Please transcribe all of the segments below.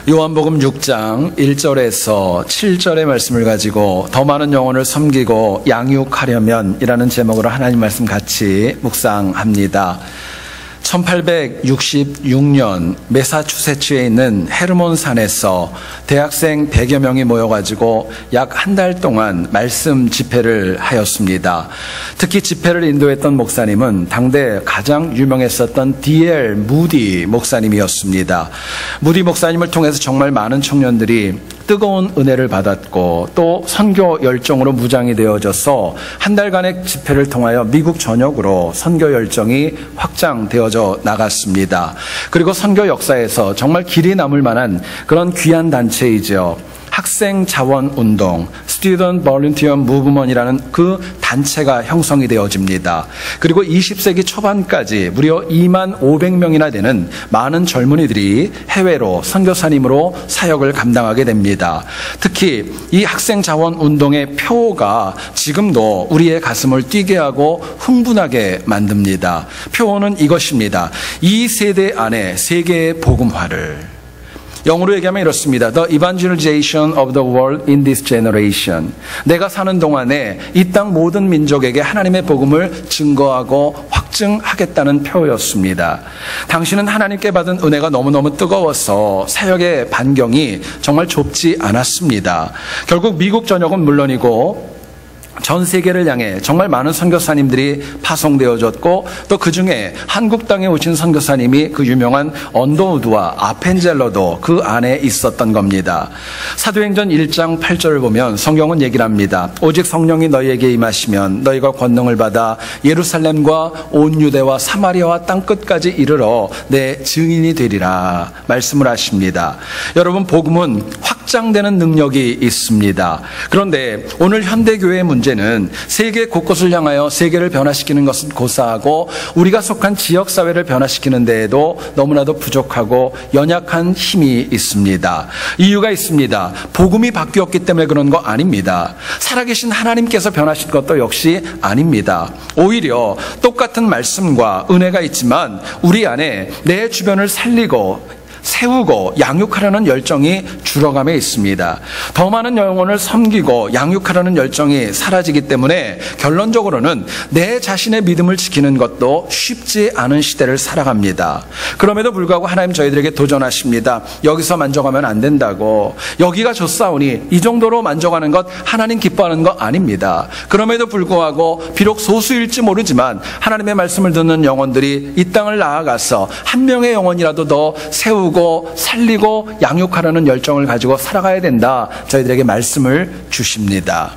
요한복음 6장 1절에서 7절의 말씀을 가지고 더 많은 영혼을 섬기고 양육하려면 이라는 제목으로 하나님 말씀 같이 묵상합니다. 1866년 매사추세츠에 있는 헤르몬 산에서 대학생 100여 명이 모여가지고 약 한 달 동안 말씀 집회를 하였습니다. 특히 집회를 인도했던 목사님은 당대 가장 유명했었던 D.L. 무디 목사님이었습니다. 무디 목사님을 통해서 정말 많은 청년들이 뜨거운 은혜를 받았고 또 선교 열정으로 무장이 되어져서 한 달간의 집회를 통하여 미국 전역으로 선교 열정이 확장되어져 나갔습니다. 그리고 선교 역사에서 정말 길이 남을 만한 그런 귀한 단체이죠. 학생 자원 운동, Student Volunteer Movement이라는 그 단체가 형성이 되어집니다. 그리고 20세기 초반까지 무려 2만 500명이나 되는 많은 젊은이들이 해외로 선교사님으로 사역을 감당하게 됩니다. 특히 이 학생 자원 운동의 표어가 지금도 우리의 가슴을 뛰게 하고 흥분하게 만듭니다. 표어는 이것입니다. 이 세대 안에 세계의 복음화를, 영어로 얘기하면 이렇습니다. The evangelization of the world in this generation. 내가 사는 동안에 이 땅 모든 민족에게 하나님의 복음을 증거하고 확증하겠다는 표였습니다. 당신은 하나님께 받은 은혜가 너무너무 뜨거워서 사역의 반경이 정말 좁지 않았습니다. 결국 미국 전역은 물론이고 전 세계를 향해 정말 많은 선교사님들이 파송되어졌고 또 그중에 한국 땅에 오신 선교사님이 그 유명한 언더우드와 아펜젤러도 그 안에 있었던 겁니다. 사도행전 1장 8절을 보면 성경은 얘기를 합니다. 오직 성령이 너희에게 임하시면 너희가 권능을 받아 예루살렘과 온 유대와 사마리아와 땅끝까지 이르러 내 증인이 되리라 말씀을 하십니다. 여러분, 복음은 확장되는 능력이 있습니다. 그런데 오늘 현대교회의 문제는 세계 곳곳을 향하여 세계를 변화시키는 것은 고사하고 우리가 속한 지역사회를 변화시키는 데에도 너무나도 부족하고 연약한 힘이 있습니다. 이유가 있습니다. 복음이 바뀌었기 때문에 그런 거 아닙니다. 살아계신 하나님께서 변하신 것도 역시 아닙니다. 오히려 똑같은 말씀과 은혜가 있지만 우리 안에 내 주변을 살리고 세우고 양육하려는 열정이 줄어감에 있습니다. 더 많은 영혼을 섬기고 양육하려는 열정이 사라지기 때문에 결론적으로는 내 자신의 믿음을 지키는 것도 쉽지 않은 시대를 살아갑니다. 그럼에도 불구하고 하나님 저희들에게 도전하십니다. 여기서 만족하면 안 된다고. 여기가 좋사오니 이 정도로 만족하는 것 하나님 기뻐하는 거 아닙니다. 그럼에도 불구하고 비록 소수일지 모르지만 하나님의 말씀을 듣는 영혼들이 이 땅을 나아가서 한 명의 영혼이라도 더 세우고 살리고 양육하려는 열정을 가지고 살아가야 된다. 저희들에게 말씀을 주십니다.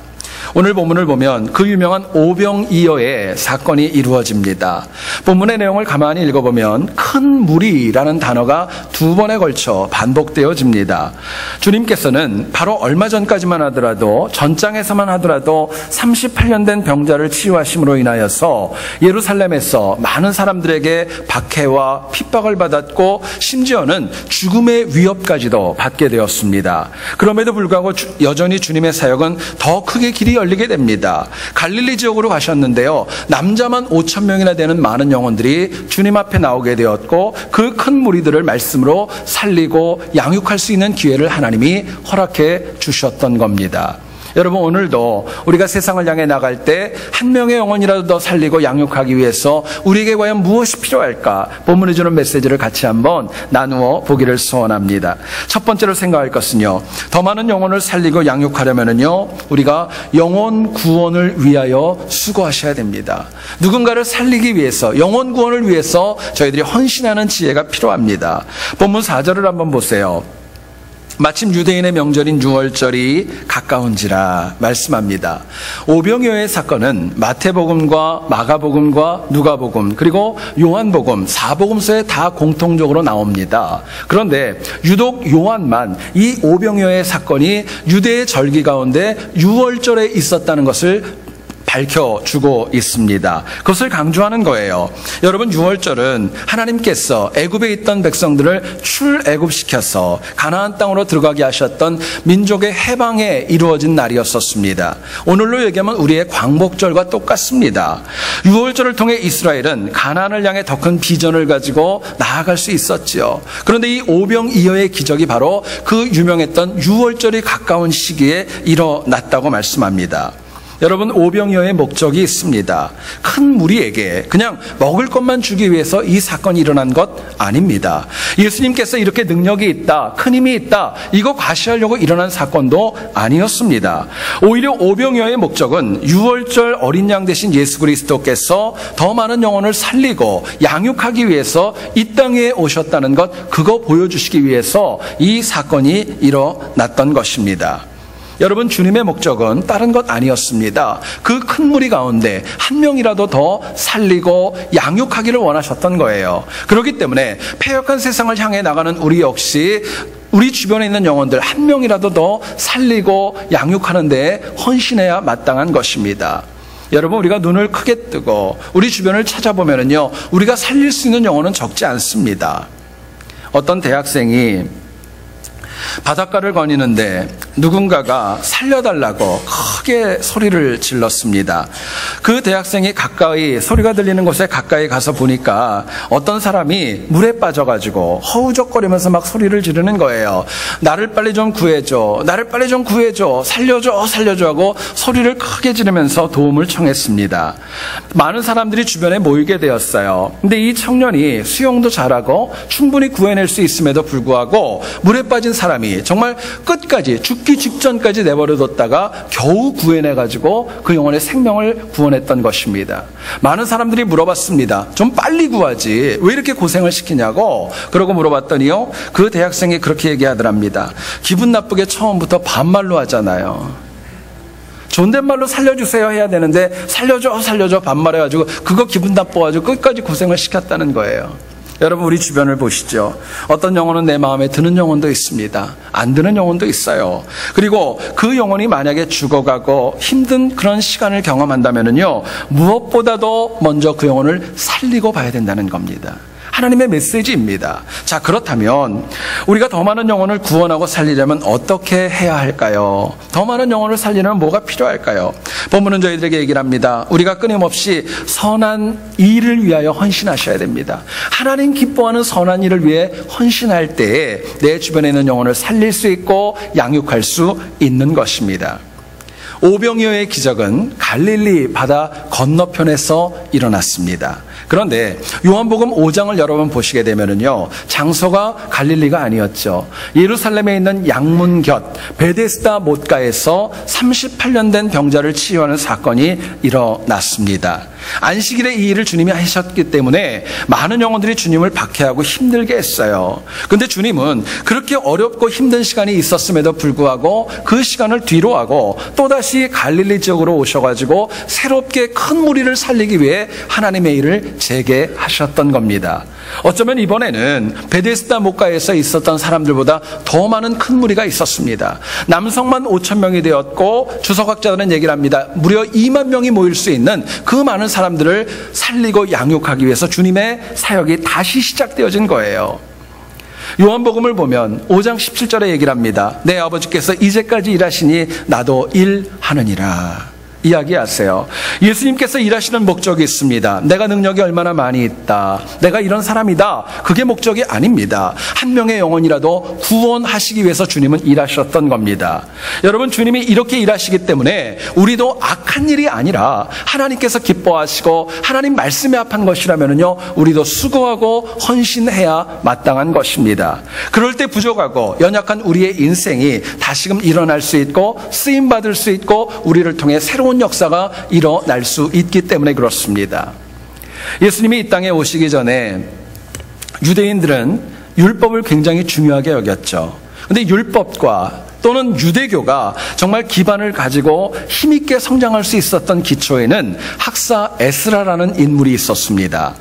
오늘 본문을 보면 그 유명한 오병이어의 사건이 이루어집니다. 본문의 내용을 가만히 읽어보면 큰 무리라는 단어가 두 번에 걸쳐 반복되어집니다. 주님께서는 바로 얼마 전까지만 하더라도 전장에서만 하더라도 38년 된 병자를 치유하심으로 인하여서 예루살렘에서 많은 사람들에게 박해와 핍박을 받았고 심지어는 죽음의 위협까지도 받게 되었습니다. 그럼에도 불구하고 여전히 주님의 사역은 더 크게 길이 열리게 됩니다. 갈릴리 지역으로 가셨는데요. 남자만 5,000명이나 되는 많은 영혼들이 주님 앞에 나오게 되었고 그 큰 무리들을 말씀으로 살리고 양육할 수 있는 기회를 하나님이 허락해 주셨던 겁니다. 여러분, 오늘도 우리가 세상을 향해 나갈 때 한 명의 영혼이라도 더 살리고 양육하기 위해서 우리에게 과연 무엇이 필요할까? 본문이 주는 메시지를 같이 한번 나누어 보기를 소원합니다. 첫 번째로 생각할 것은요, 더 많은 영혼을 살리고 양육하려면은요, 우리가 영혼 구원을 위하여 수고하셔야 됩니다. 누군가를 살리기 위해서, 영혼 구원을 위해서 저희들이 헌신하는 지혜가 필요합니다. 본문 4절을 한번 보세요. 마침 유대인의 명절인 유월절이 가까운지라 말씀합니다. 오병이어의 사건은 마태복음과 마가복음과 누가복음 그리고 요한복음 4복음서에 다 공통적으로 나옵니다. 그런데 유독 요한만 이 오병이어의 사건이 유대의 절기 가운데 유월절에 있었다는 것을 밝혀주고 있습니다. 그것을 강조하는 거예요. 여러분, 유월절은 하나님께서 애굽에 있던 백성들을 출애굽시켜서 가나안 땅으로 들어가게 하셨던 민족의 해방에 이루어진 날이었었습니다. 오늘로 얘기하면 우리의 광복절과 똑같습니다. 유월절을 통해 이스라엘은 가나안을 향해 더 큰 비전을 가지고 나아갈 수 있었지요. 그런데 이 오병이어의 기적이 바로 그 유명했던 유월절이 가까운 시기에 일어났다고 말씀합니다. 여러분, 오병이어의 목적이 있습니다. 큰 무리에게 그냥 먹을 것만 주기 위해서 이 사건이 일어난 것 아닙니다. 예수님께서 이렇게 능력이 있다, 큰 힘이 있다, 이거 과시하려고 일어난 사건도 아니었습니다. 오히려 오병이어의 목적은 유월절 어린 양 대신 예수 그리스도께서 더 많은 영혼을 살리고 양육하기 위해서 이 땅에 오셨다는 것, 그거 보여주시기 위해서 이 사건이 일어났던 것입니다. 여러분, 주님의 목적은 다른 것 아니었습니다. 그 큰 무리 가운데 한 명이라도 더 살리고 양육하기를 원하셨던 거예요. 그렇기 때문에 패역한 세상을 향해 나가는 우리 역시 우리 주변에 있는 영혼들 한 명이라도 더 살리고 양육하는 데 헌신해야 마땅한 것입니다. 여러분, 우리가 눈을 크게 뜨고 우리 주변을 찾아보면요, 우리가 살릴 수 있는 영혼은 적지 않습니다. 어떤 대학생이 바닷가를 거니는데 누군가가 살려달라고 크게 소리를 질렀습니다. 그 대학생이 가까이, 소리가 들리는 곳에 가까이 가서 보니까 어떤 사람이 물에 빠져가지고 허우적거리면서 막 소리를 지르는 거예요. 나를 빨리 좀 구해줘, 나를 빨리 좀 구해줘, 살려줘, 살려줘 하고 소리를 크게 지르면서 도움을 청했습니다. 많은 사람들이 주변에 모이게 되었어요. 근데 이 청년이 수영도 잘하고 충분히 구해낼 수 있음에도 불구하고 물에 빠진 사람이 정말 끝까지 죽기 직전까지 내버려뒀다가 겨우 구해내가지고 그 영혼의 생명을 구원했던 것입니다. 많은 사람들이 물어봤습니다. 좀 빨리 구하지 왜 이렇게 고생을 시키냐고. 그러고 물어봤더니요, 그 대학생이 그렇게 얘기하더랍니다. 기분 나쁘게 처음부터 반말로 하잖아요. 존댓말로 살려주세요 해야 되는데 살려줘 살려줘 반말해가지고 그거 기분 나빠가지고 끝까지 고생을 시켰다는 거예요. 여러분, 우리 주변을 보시죠. 어떤 영혼은 내 마음에 드는 영혼도 있습니다. 안 드는 영혼도 있어요. 그리고 그 영혼이 만약에 죽어가고 힘든 그런 시간을 경험한다면요, 무엇보다도 먼저 그 영혼을 살리고 봐야 된다는 겁니다. 하나님의 메시지입니다. 자, 그렇다면 우리가 더 많은 영혼을 구원하고 살리려면 어떻게 해야 할까요? 더 많은 영혼을 살리려면 뭐가 필요할까요? 본문은 저희들에게 얘기를 합니다. 우리가 끊임없이 선한 일을 위하여 헌신하셔야 됩니다. 하나님 기뻐하는 선한 일을 위해 헌신할 때에 내 주변에 있는 영혼을 살릴 수 있고 양육할 수 있는 것입니다. 오병이어의 기적은 갈릴리 바다 건너편에서 일어났습니다. 그런데 요한복음 5장을 여러분 보시게 되면요, 장소가 갈릴리가 아니었죠. 예루살렘에 있는 양문 곁 베데스다 못가에서 38년 된 병자를 치유하는 사건이 일어났습니다. 안식일에 이 일을 주님이 하셨기 때문에 많은 영혼들이 주님을 박해하고 힘들게 했어요. 그런데 주님은 그렇게 어렵고 힘든 시간이 있었음에도 불구하고 그 시간을 뒤로하고 또다시 갈릴리 지역으로 오셔가지고 새롭게 큰 무리를 살리기 위해 하나님의 일을 재개하셨던 겁니다. 어쩌면 이번에는 베데스다 못가에서 있었던 사람들보다 더 많은 큰 무리가 있었습니다. 남성만 5천 명이 되었고 주석학자들은 얘기를 합니다. 무려 2만 명이 모일 수 있는 그 많은 사람들을 살리고 양육하기 위해서 주님의 사역이 다시 시작되어진 거예요. 요한복음을 보면 5장 17절에 얘기를 합니다. 내 아버지께서 이제까지 일하시니 나도 일하느니라. 이야기하세요. 예수님께서 일하시는 목적이 있습니다. 내가 능력이 얼마나 많이 있다, 내가 이런 사람이다, 그게 목적이 아닙니다. 한 명의 영혼이라도 구원하시기 위해서 주님은 일하셨던 겁니다. 여러분, 주님이 이렇게 일하시기 때문에 우리도 악한 일이 아니라 하나님께서 기뻐하시고 하나님 말씀에 합한 것이라면요, 우리도 수고하고 헌신해야 마땅한 것입니다. 그럴 때 부족하고 연약한 우리의 인생이 다시금 일어날 수 있고 쓰임받을 수 있고 우리를 통해 새로운 역사가 일어날 수 있기 때문에 그렇습니다. 예수님이 이 땅에 오시기 전에 유대인들은 율법을 굉장히 중요하게 여겼죠. 그런데 율법과 또는 유대교가 정말 기반을 가지고 힘있게 성장할 수 있었던 기초에는 학사 에스라라는 인물이 있었습니다.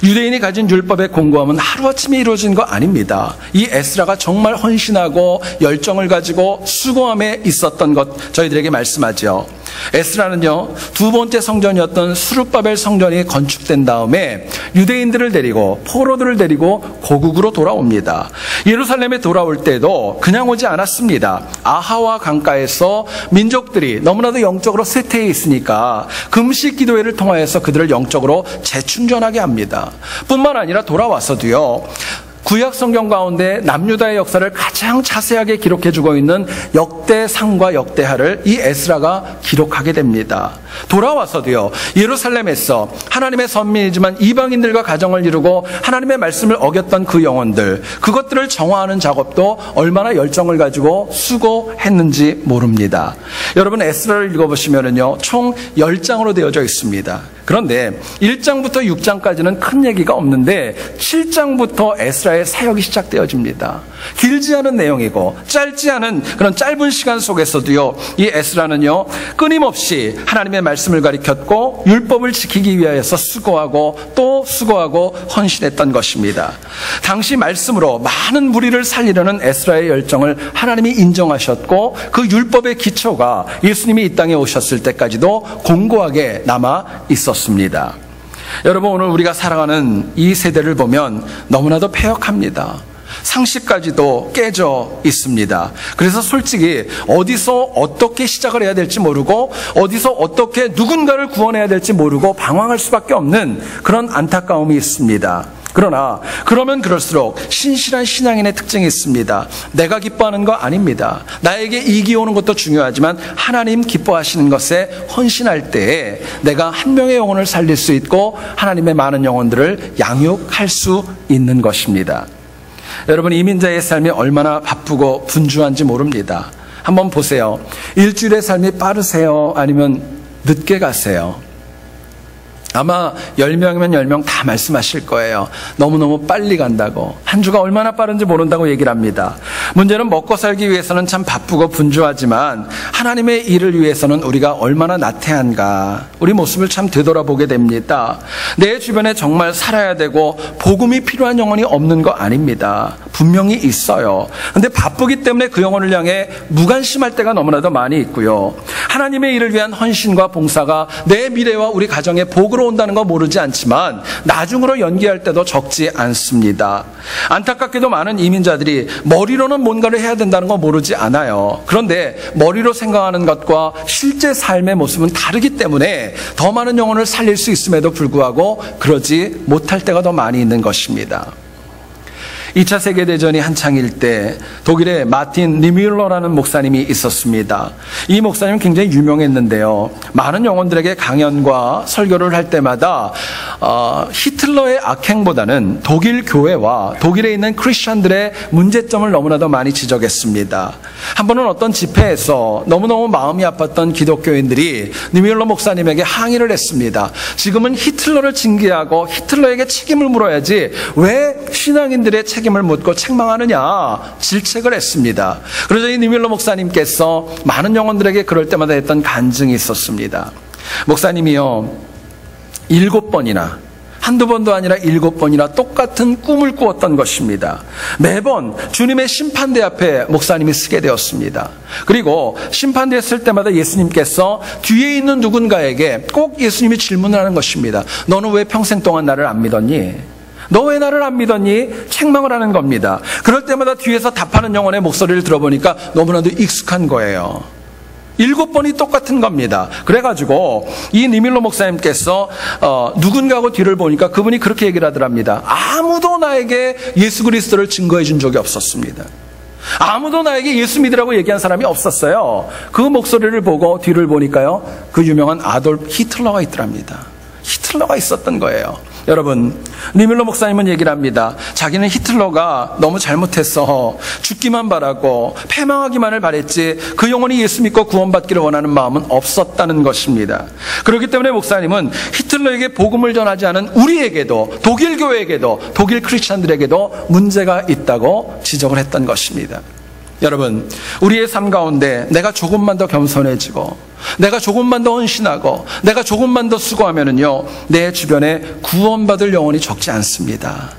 유대인이 가진 율법의 공고함은 하루아침에 이루어진 거 아닙니다. 이 에스라가 정말 헌신하고 열정을 가지고 수고함에 있었던 것 저희들에게 말씀하죠. 에스라는요, 두 번째 성전이었던 수룹바벨 성전이 건축된 다음에 유대인들을 데리고 포로들을 데리고 고국으로 돌아옵니다. 예루살렘에 돌아올 때도 그냥 오지 않았습니다. 아하와 강가에서 민족들이 너무나도 영적으로 쇠퇴해 있으니까 금식 기도회를 통하여서 그들을 영적으로 재충전하게 합니다. 뿐만 아니라 돌아와서도요, 구약 성경 가운데 남유다의 역사를 가장 자세하게 기록해주고 있는 역대상과 역대하를 이 에스라가 기록하게 됩니다. 돌아와서도요, 예루살렘에서 하나님의 선민이지만 이방인들과 가정을 이루고 하나님의 말씀을 어겼던 그 영혼들, 그것들을 정화하는 작업도 얼마나 열정을 가지고 수고했는지 모릅니다. 여러분, 에스라를 읽어보시면은요, 총 10장으로 되어져 있습니다. 그런데 1장부터 6장까지는 큰 얘기가 없는데 7장부터 에스라의 사역이 시작되어집니다. 길지 않은 내용이고 짧지 않은 그런 짧은 시간 속에서도요, 이 에스라는요, 끊임없이 하나님의 말씀을 가리켰고 율법을 지키기 위하여서 수고하고 또 수고하고 헌신했던 것입니다. 당시 말씀으로 많은 무리를 살리려는 에스라의 열정을 하나님이 인정하셨고 그 율법의 기초가 예수님이 이 땅에 오셨을 때까지도 공고하게 남아 있었습니다. 여러분, 오늘 우리가 살아가는 이 세대를 보면 너무나도 패역합니다. 상식까지도 깨져 있습니다. 그래서 솔직히 어디서 어떻게 시작을 해야 될지 모르고 어디서 어떻게 누군가를 구원해야 될지 모르고 방황할 수밖에 없는 그런 안타까움이 있습니다. 그러나 그러면 그럴수록 신실한 신앙인의 특징이 있습니다. 내가 기뻐하는 거 아닙니다. 나에게 이익이 오는 것도 중요하지만 하나님 기뻐하시는 것에 헌신할 때에 내가 한 명의 영혼을 살릴 수 있고 하나님의 많은 영혼들을 양육할 수 있는 것입니다. 여러분, 이민자의 삶이 얼마나 바쁘고 분주한지 모릅니다. 한번 보세요. 일주일의 삶이 빠르세요? 아니면 늦게 가세요? 아마 10명이면 10명 다 말씀하실 거예요. 너무너무 빨리 간다고. 한 주가 얼마나 빠른지 모른다고 얘기를 합니다. 문제는 먹고 살기 위해서는 참 바쁘고 분주하지만 하나님의 일을 위해서는 우리가 얼마나 나태한가. 우리 모습을 참 되돌아보게 됩니다. 내 주변에 정말 살아야 되고 복음이 필요한 영혼이 없는 거 아닙니다. 분명히 있어요. 근데 바쁘기 때문에 그 영혼을 향해 무관심할 때가 너무나도 많이 있고요. 하나님의 일을 위한 헌신과 봉사가 내 미래와 우리 가정의 복으로 온다는 거 모르지 않지만 나중으로 연기할 때도 적지 않습니다. 안타깝게도 많은 이민자들이 머리로는 뭔가를 해야 된다는 거 모르지 않아요. 그런데 머리로 생각하는 것과 실제 삶의 모습은 다르기 때문에 더 많은 영혼을 살릴 수 있음에도 불구하고 그러지 못할 때가 더 많이 있는 것입니다. 2차 세계대전이 한창일 때 독일의 마틴 니뮬러라는 목사님이 있었습니다. 이 목사님은 굉장히 유명했는데요. 많은 영혼들에게 강연과 설교를 할 때마다 히틀러의 악행보다는 독일 교회와 독일에 있는 크리스천들의 문제점을 너무나도 많이 지적했습니다. 한 번은 어떤 집회에서 너무너무 마음이 아팠던 기독교인들이 니뮬러 목사님에게 항의를 했습니다. 지금은 히틀러를 징계하고 히틀러에게 책임을 물어야지 왜 신앙인들의 책임을 묻고 책망하느냐 질책을 했습니다. 그래서 이 니뮬러 목사님께서 많은 영혼들에게 그럴 때마다 했던 간증이 있었습니다. 목사님이요, 7번이나 한두 번도 아니라 7번이나 똑같은 꿈을 꾸었던 것입니다. 매번 주님의 심판대 앞에 목사님이 서게 되었습니다. 그리고 심판대에 설 때마다 예수님께서 뒤에 있는 누군가에게 꼭 예수님이 질문을 하는 것입니다. 너는 왜 평생 동안 나를 안 믿었니? 너 왜 나를 안 믿었니? 책망을 하는 겁니다. 그럴 때마다 뒤에서 답하는 영혼의 목소리를 들어보니까 너무나도 익숙한 거예요. 7번이 똑같은 겁니다. 그래가지고 이 니밀러 목사님께서 누군가하고 뒤를 보니까 그분이 그렇게 얘기를 하더랍니다. 아무도 나에게 예수 그리스도를 증거해 준 적이 없었습니다. 아무도 나에게 예수 믿으라고 얘기한 사람이 없었어요. 그 목소리를 보고 뒤를 보니까요, 그 유명한 아돌프 히틀러가 있더랍니다. 히틀러가 있었던 거예요. 여러분, 니밀러 목사님은 얘기를 합니다. 자기는 히틀러가 너무 잘못해서 죽기만 바라고 패망하기만을 바랬지 그 영혼이 예수 믿고 구원받기를 원하는 마음은 없었다는 것입니다. 그렇기 때문에 목사님은 히틀러에게 복음을 전하지 않은 우리에게도, 독일 교회에게도, 독일 크리스찬들에게도 문제가 있다고 지적을 했던 것입니다. 여러분, 우리의 삶 가운데 내가 조금만 더 겸손해지고 내가 조금만 더 헌신하고 내가 조금만 더 수고하면은요, 내 주변에 구원받을 영혼이 적지 않습니다.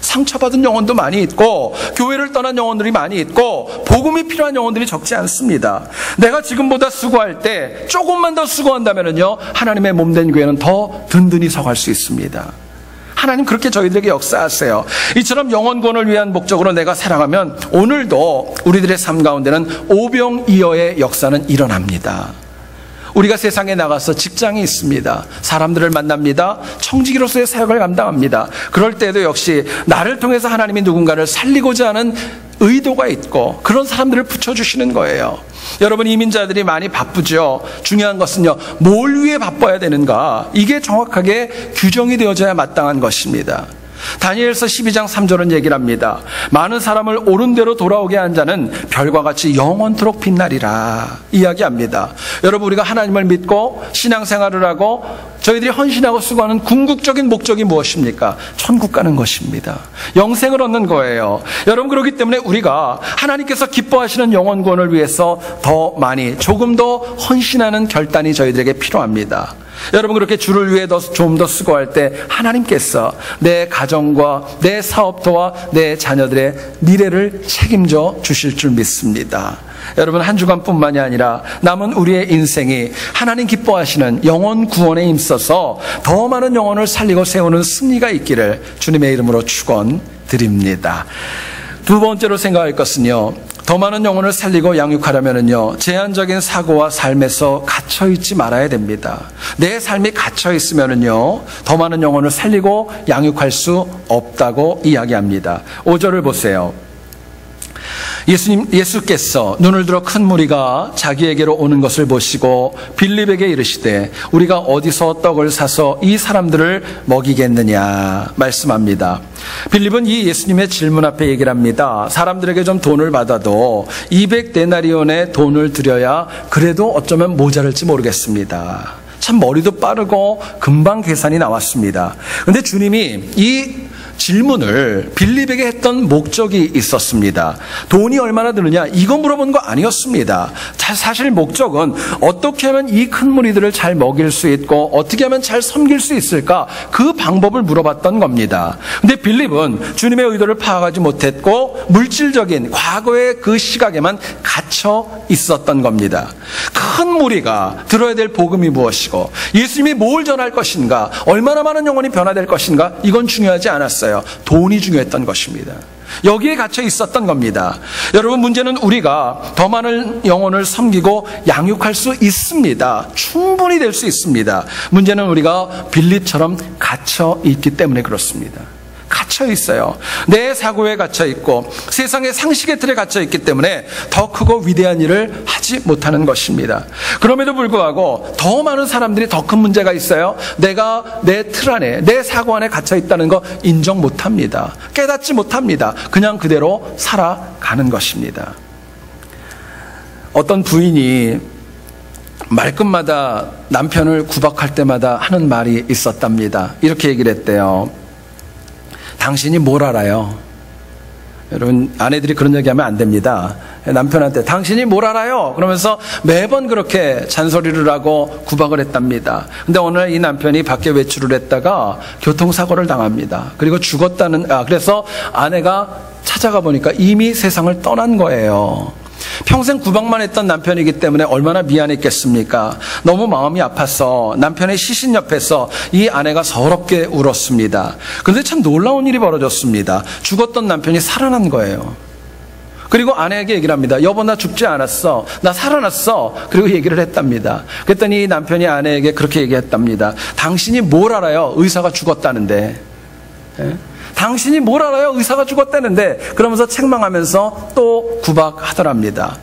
상처받은 영혼도 많이 있고 교회를 떠난 영혼들이 많이 있고 복음이 필요한 영혼들이 적지 않습니다. 내가 지금보다 수고할 때 조금만 더 수고한다면요, 하나님의 몸된 교회는 더 든든히 서갈 수 있습니다. 하나님 그렇게 저희들에게 역사하세요. 이처럼 영혼 구원을 위한 목적으로 내가 살아가면 오늘도 우리들의 삶 가운데는 오병이어의 역사는 일어납니다. 우리가 세상에 나가서 직장이 있습니다. 사람들을 만납니다. 청지기로서의 사역을 감당합니다. 그럴 때도 역시 나를 통해서 하나님이 누군가를 살리고자 하는 의도가 있고 그런 사람들을 붙여주시는 거예요. 여러분, 이민자들이 많이 바쁘죠. 중요한 것은요, 뭘 위해 바빠야 되는가, 이게 정확하게 규정이 되어져야 마땅한 것입니다. 다니엘서 12장 3절은 얘기를 합니다. 많은 사람을 옳은 대로 돌아오게 한 자는 별과 같이 영원토록 빛나리라 이야기합니다. 여러분, 우리가 하나님을 믿고 신앙생활을 하고 저희들이 헌신하고 수고하는 궁극적인 목적이 무엇입니까? 천국 가는 것입니다. 영생을 얻는 거예요. 여러분, 그렇기 때문에 우리가 하나님께서 기뻐하시는 영혼 구원을 위해서 더 많이, 조금 더 헌신하는 결단이 저희들에게 필요합니다. 여러분, 그렇게 주를 위해 좀 더 수고할 때 하나님께서 내 가정과 내 사업도와 내 자녀들의 미래를 책임져 주실 줄 믿습니다. 여러분, 한 주간뿐만이 아니라 남은 우리의 인생이 하나님 기뻐하시는 영혼 구원에 힘써서 더 많은 영혼을 살리고 세우는 승리가 있기를 주님의 이름으로 축원드립니다. 두 번째로 생각할 것은요, 더 많은 영혼을 살리고 양육하려면요, 제한적인 사고와 삶에서 갇혀있지 말아야 됩니다. 내 삶이 갇혀있으면요, 더 많은 영혼을 살리고 양육할 수 없다고 이야기합니다. 5절을 보세요. 예수께서 눈을 들어 큰 무리가 자기에게로 오는 것을 보시고 빌립에게 이르시되 우리가 어디서 떡을 사서 이 사람들을 먹이겠느냐 말씀합니다. 빌립은 이 예수님의 질문 앞에 얘기를 합니다. 사람들에게 좀 돈을 받아도 200데나리온의 돈을 드려야 그래도 어쩌면 모자랄지 모르겠습니다. 참 머리도 빠르고 금방 계산이 나왔습니다. 그런데 주님이 이 질문을 빌립에게 했던 목적이 있었습니다. 돈이 얼마나 드느냐, 이거 물어본 거 아니었습니다. 사실 목적은 어떻게 하면 이 큰 무리들을 잘 먹일 수 있고 어떻게 하면 잘 섬길 수 있을까, 그 방법을 물어봤던 겁니다. 근데 빌립은 주님의 의도를 파악하지 못했고 물질적인 과거의 그 시각에만 갇혀 있었던 겁니다. 큰 무리가 들어야 될 복음이 무엇이고 예수님이 뭘 전할 것인가, 얼마나 많은 영혼이 변화될 것인가, 이건 중요하지 않았어요. 돈이 중요했던 것입니다. 여기에 갇혀 있었던 겁니다. 여러분, 문제는 우리가 더 많은 영혼을 섬기고 양육할 수 있습니다. 충분히 될 수 있습니다. 문제는 우리가 빌립처럼 갇혀 있기 때문에 그렇습니다. 갇혀 있어요. 내 사고에 갇혀 있고 세상의 상식의 틀에 갇혀 있기 때문에 더 크고 위대한 일을 하지 못하는 것입니다. 그럼에도 불구하고 더 많은 사람들이 더 큰 문제가 있어요. 내가 내 틀 안에, 내 사고 안에 갇혀 있다는 거 인정 못합니다. 깨닫지 못합니다. 그냥 그대로 살아가는 것입니다. 어떤 부인이 말끝마다 남편을 구박할 때마다 하는 말이 있었답니다. 이렇게 얘기를 했대요. 당신이 뭘 알아요? 여러분, 아내들이 그런 얘기하면 안 됩니다. 남편한테 당신이 뭘 알아요? 그러면서 매번 그렇게 잔소리를 하고 구박을 했답니다. 근데 어느 날 이 남편이 밖에 외출을 했다가 교통사고를 당합니다. 그리고 그래서 아내가 찾아가 보니까 이미 세상을 떠난 거예요. 평생 구박만 했던 남편이기 때문에 얼마나 미안했겠습니까? 너무 마음이 아파서 남편의 시신 옆에서 이 아내가 서럽게 울었습니다. 그런데 참 놀라운 일이 벌어졌습니다. 죽었던 남편이 살아난 거예요. 그리고 아내에게 얘기를 합니다. 여보, 나 죽지 않았어. 나 살아났어. 그리고 얘기를 했답니다. 그랬더니 남편이 아내에게 그렇게 얘기했답니다. 당신이 뭘 알아요? 의사가 죽었다는데. 예? 당신이 뭘 알아요? 의사가 죽었다는데. 그러면서 책망하면서 또 구박하더랍니다.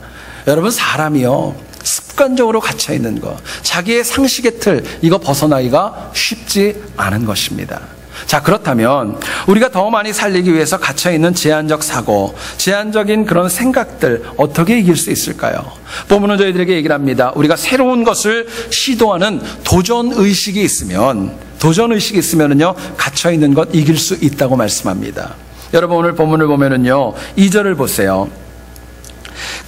여러분, 사람이요, 습관적으로 갇혀있는 거, 자기의 상식의 틀, 이거 벗어나기가 쉽지 않은 것입니다. 자, 그렇다면 우리가 더 많이 살리기 위해서 갇혀있는 제한적 사고, 제한적인 그런 생각들 어떻게 이길 수 있을까요? 본문은 저희들에게 얘기를 합니다. 우리가 새로운 것을 시도하는 도전의식이 있으면은요, 갇혀있는 것 이길 수 있다고 말씀합니다. 여러분, 오늘 본문을 보면은요, 2절을 보세요.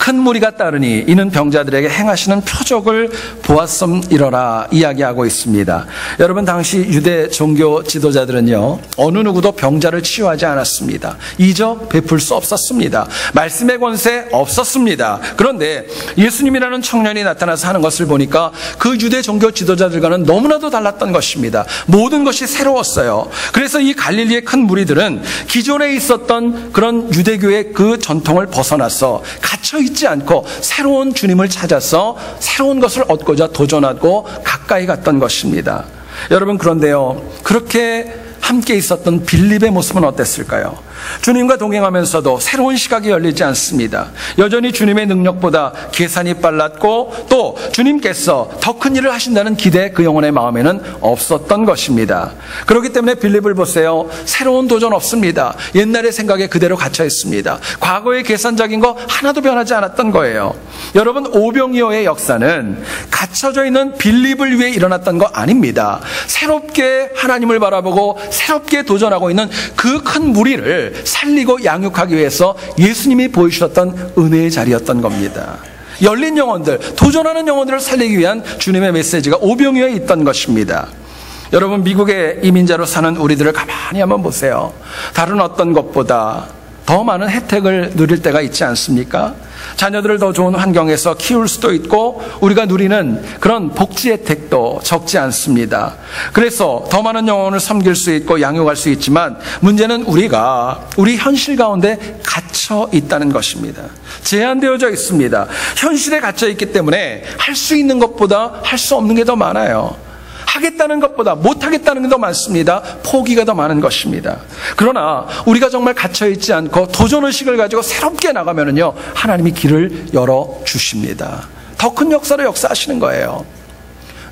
큰 무리가 따르니 이는 병자들에게 행하시는 표적을 보았음이러라 이야기하고 있습니다. 여러분, 당시 유대 종교 지도자들은요, 어느 누구도 병자를 치유하지 않았습니다. 이적 베풀 수 없었습니다. 말씀의 권세 없었습니다. 그런데 예수님이라는 청년이 나타나서 하는 것을 보니까 그 유대 종교 지도자들과는 너무나도 달랐던 것입니다. 모든 것이 새로웠어요. 그래서 이 갈릴리의 큰 무리들은 기존에 있었던 그런 유대교의 그 전통을 벗어나서 갇혀있지 않고 새로운 주님을 찾아서 새로운 것을 얻고자 도전하고 가까이 갔던 것입니다. 여러분, 그런데요, 그렇게 함께 있었던 빌립의 모습은 어땠을까요? 주님과 동행하면서도 새로운 시각이 열리지 않습니다. 여전히 주님의 능력보다 계산이 빨랐고 또 주님께서 더 큰 일을 하신다는 기대 그 영혼의 마음에는 없었던 것입니다. 그렇기 때문에 빌립을 보세요. 새로운 도전 없습니다. 옛날의 생각에 그대로 갇혀 있습니다. 과거의 계산적인 거 하나도 변하지 않았던 거예요. 여러분, 오병이어의 역사는 갇혀져 있는 빌립을 위해 일어났던 거 아닙니다. 새롭게 하나님을 바라보고 새롭게 도전하고 있는 그 큰 무리를 살리고 양육하기 위해서 예수님이 보여주셨던 은혜의 자리였던 겁니다. 열린 영혼들, 도전하는 영혼들을 살리기 위한 주님의 메시지가 오병이어에 있던 것입니다. 여러분, 미국의 이민자로 사는 우리들을 가만히 한번 보세요. 다른 어떤 것보다 더 많은 혜택을 누릴 때가 있지 않습니까? 자녀들을 더 좋은 환경에서 키울 수도 있고 우리가 누리는 그런 복지 혜택도 적지 않습니다. 그래서 더 많은 영혼을 섬길 수 있고 양육할 수 있지만 문제는 우리가 우리 현실 가운데 갇혀 있다는 것입니다. 제한되어져 있습니다. 현실에 갇혀 있기 때문에 할 수 있는 것보다 할 수 없는 게 더 많아요. 하겠다는 것보다 못하겠다는 게 더 많습니다. 포기가 더 많은 것입니다. 그러나 우리가 정말 갇혀있지 않고 도전의식을 가지고 새롭게 나가면은요, 하나님이 길을 열어주십니다. 더 큰 역사로 역사하시는 거예요.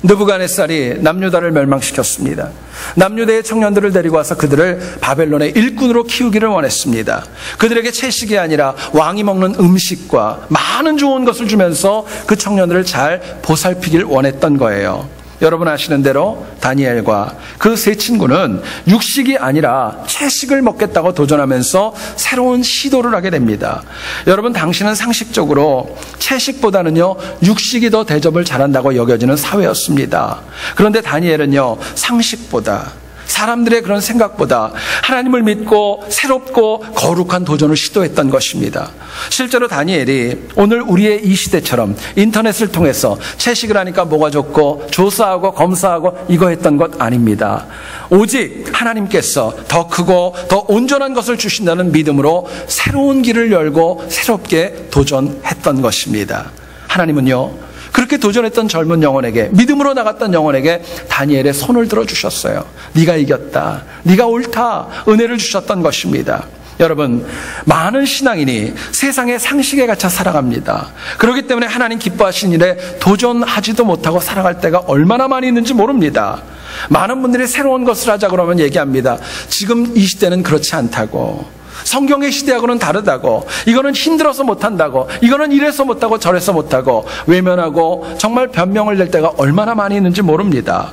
느부갓네살이 남유다를 멸망시켰습니다. 남유다의 청년들을 데리고 와서 그들을 바벨론의 일꾼으로 키우기를 원했습니다. 그들에게 채식이 아니라 왕이 먹는 음식과 많은 좋은 것을 주면서 그 청년들을 잘 보살피길 원했던 거예요. 여러분 아시는 대로 다니엘과 그 세 친구는 육식이 아니라 채식을 먹겠다고 도전하면서 새로운 시도를 하게 됩니다. 여러분, 당시는 상식적으로 채식보다는요, 육식이 더 대접을 잘한다고 여겨지는 사회였습니다. 그런데 다니엘은요, 상식보다, 사람들의 그런 생각보다 하나님을 믿고 새롭고 거룩한 도전을 시도했던 것입니다. 실제로 다니엘이 오늘 우리의 이 시대처럼 인터넷을 통해서 채식을 하니까 뭐가 좋고 조사하고 검사하고 이거 했던 것 아닙니다. 오직 하나님께서 더 크고 더 온전한 것을 주신다는 믿음으로 새로운 길을 열고 새롭게 도전했던 것입니다. 하나님은요, 그렇게 도전했던 젊은 영혼에게, 믿음으로 나갔던 영혼에게 다니엘의 손을 들어주셨어요. 네가 이겼다, 네가 옳다, 은혜를 주셨던 것입니다. 여러분, 많은 신앙인이 세상의 상식에 갇혀 살아갑니다. 그렇기 때문에 하나님 기뻐하신 일에 도전하지도 못하고 살아갈 때가 얼마나 많이 있는지 모릅니다. 많은 분들이 새로운 것을 하자 그러면 얘기합니다. 지금 이 시대는 그렇지 않다고, 성경의 시대하고는 다르다고, 이거는 힘들어서 못한다고, 이거는 이래서 못하고 저래서 못하고 외면하고 정말 변명을 낼 때가 얼마나 많이 있는지 모릅니다.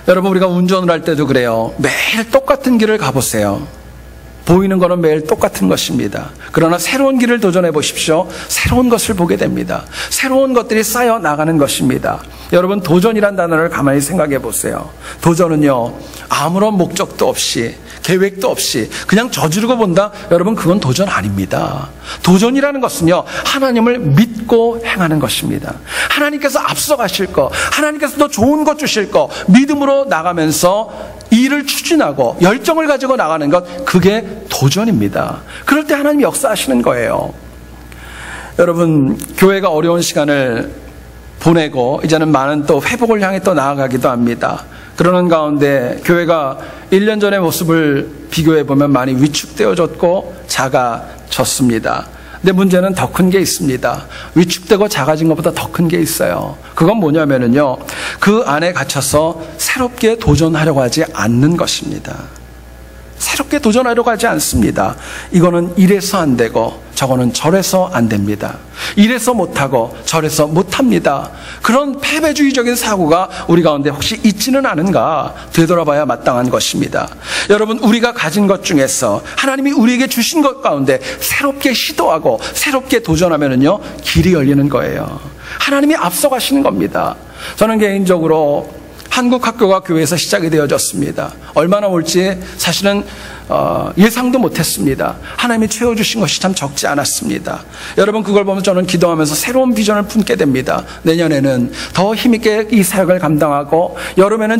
여러분, 우리가 운전을 할 때도 그래요. 매일 똑같은 길을 가보세요. 보이는 거는 매일 똑같은 것입니다. 그러나 새로운 길을 도전해 보십시오. 새로운 것을 보게 됩니다. 새로운 것들이 쌓여 나가는 것입니다. 여러분, 도전이란 단어를 가만히 생각해 보세요. 도전은요, 아무런 목적도 없이, 계획도 없이 그냥 저지르고 본다? 여러분, 그건 도전 아닙니다. 도전이라는 것은요, 하나님을 믿고 행하는 것입니다. 하나님께서 앞서가실 거, 하나님께서 더 좋은 것 주실 거 믿음으로 나가면서 일을 추진하고 열정을 가지고 나가는 것, 그게 도전입니다. 그럴 때 하나님이 역사하시는 거예요. 여러분, 교회가 어려운 시간을 보내고 이제는 많은 또 회복을 향해 또 나아가기도 합니다. 그러는 가운데 교회가 1년 전의 모습을 비교해 보면 많이 위축되어졌고 작아졌습니다. 근데 문제는 더 큰 게 있습니다. 위축되고 작아진 것보다 더 큰 게 있어요. 그건 뭐냐면요, 그 안에 갇혀서 새롭게 도전하려고 하지 않는 것입니다. 새롭게 도전하려고 하지 않습니다. 이거는 이래서 안 되고 저거는 저래서 안 됩니다. 이래서 못하고 저래서 못합니다. 그런 패배주의적인 사고가 우리 가운데 혹시 있지는 않은가 되돌아봐야 마땅한 것입니다. 여러분, 우리가 가진 것 중에서 하나님이 우리에게 주신 것 가운데 새롭게 시도하고 새롭게 도전하면은요, 길이 열리는 거예요. 하나님이 앞서가시는 겁니다. 저는 개인적으로 한국 학교가 교회에서 시작이 되어졌습니다. 얼마나 올지 사실은 예상도 못했습니다. 하나님이 채워주신 것이 참 적지 않았습니다. 여러분, 그걸 보면 저는 기도하면서 새로운 비전을 품게 됩니다. 내년에는 더 힘있게 이 사역을 감당하고, 여름에는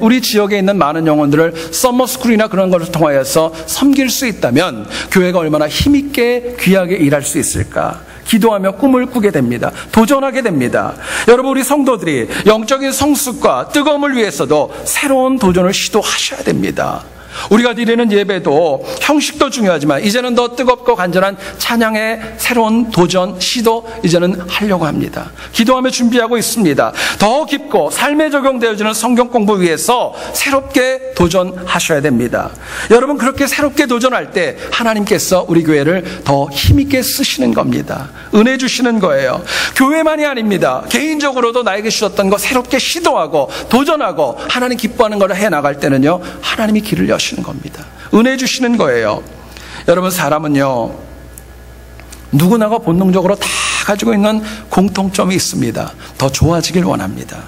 우리 지역에 있는 많은 영혼들을 서머스쿨이나 그런 것을 통하여서 섬길 수 있다면 교회가 얼마나 힘있게 귀하게 일할 수 있을까 기도하며 꿈을 꾸게 됩니다. 도전하게 됩니다. 여러분, 우리 성도들이 영적인 성숙과 뜨거움을 위해서도 새로운 도전을 시도하셔야 됩니다. 우리가 드리는 예배도 형식도 중요하지만 이제는 더 뜨겁고 간절한 찬양의 새로운 도전, 시도 이제는 하려고 합니다. 기도하며 준비하고 있습니다. 더 깊고 삶에 적용되어지는 성경 공부 위해서 새롭게 도전하셔야 됩니다. 여러분, 그렇게 새롭게 도전할 때 하나님께서 우리 교회를 더 힘있게 쓰시는 겁니다. 은혜 주시는 거예요. 교회만이 아닙니다. 개인적으로도 나에게 주셨던 거 새롭게 시도하고 도전하고 하나님 기뻐하는 걸 해나갈 때는요, 하나님이 길을 여시는 겁니다. 은혜 주시는 거예요. 여러분, 사람은요, 누구나가 본능적으로 다 가지고 있는 공통점이 있습니다. 더 좋아지길 원합니다.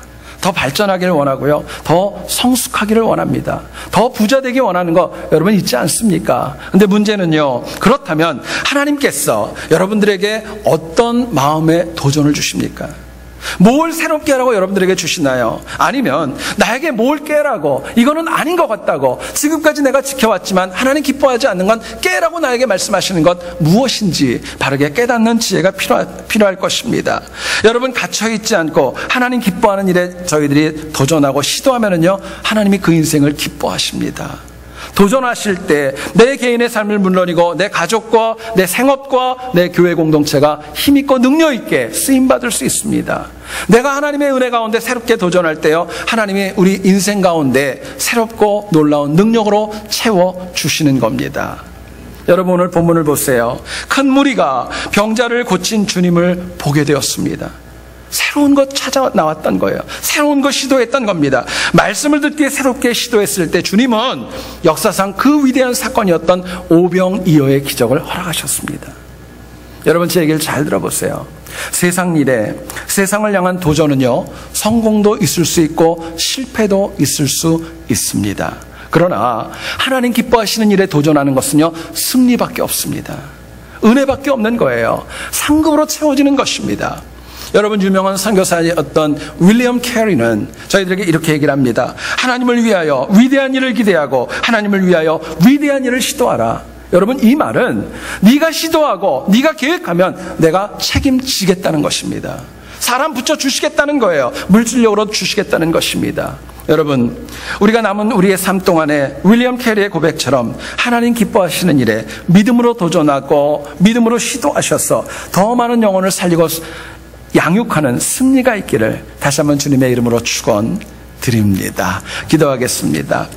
더 발전하기를 원하고요, 더 성숙하기를 원합니다. 더 부자 되기 원하는 거 여러분 있지 않습니까? 근데 문제는요, 그렇다면 하나님께서 여러분들에게 어떤 마음의 도전을 주십니까? 뭘 새롭게 하라고 여러분들에게 주시나요? 아니면 나에게 뭘 깨라고, 이거는 아닌 것 같다고, 지금까지 내가 지켜왔지만 하나님 기뻐하지 않는 건 깨라고 나에게 말씀하시는 것 무엇인지 바르게 깨닫는 지혜가 필요할 것입니다. 여러분, 갇혀있지 않고 하나님 기뻐하는 일에 저희들이 도전하고 시도하면은요, 하나님이 그 인생을 기뻐하십니다. 도전하실 때 내 개인의 삶을 물론이고 내 가족과 내 생업과 내 교회 공동체가 힘있고 능력있게 쓰임받을 수 있습니다. 내가 하나님의 은혜 가운데 새롭게 도전할 때요, 하나님이 우리 인생 가운데 새롭고 놀라운 능력으로 채워주시는 겁니다. 여러분, 오늘 본문을 보세요. 큰 무리가 병자를 고친 주님을 보게 되었습니다. 새로운 것 찾아 나왔던 거예요. 새로운 것 시도했던 겁니다. 말씀을 듣기에 새롭게 시도했을 때 주님은 역사상 그 위대한 사건이었던 오병이어의 기적을 허락하셨습니다. 여러분, 제 얘기를 잘 들어보세요. 세상 일에, 세상을 향한 도전은요, 성공도 있을 수 있고 실패도 있을 수 있습니다. 그러나 하나님 기뻐하시는 일에 도전하는 것은요, 승리밖에 없습니다. 은혜밖에 없는 거예요. 상급으로 채워지는 것입니다. 여러분, 유명한 선교사였던 윌리엄 캐리는 저희들에게 이렇게 얘기를 합니다. 하나님을 위하여 위대한 일을 기대하고 하나님을 위하여 위대한 일을 시도하라. 여러분, 이 말은 네가 시도하고 네가 계획하면 내가 책임지겠다는 것입니다. 사람 붙여주시겠다는 거예요. 물질력으로 주시겠다는 것입니다. 여러분, 우리가 남은 우리의 삶 동안에 윌리엄 캐리의 고백처럼 하나님 기뻐하시는 일에 믿음으로 도전하고 믿음으로 시도하셔서 더 많은 영혼을 살리고 양육하는 승리가 있기를 다시 한번 주님의 이름으로 축원드립니다. 기도하겠습니다.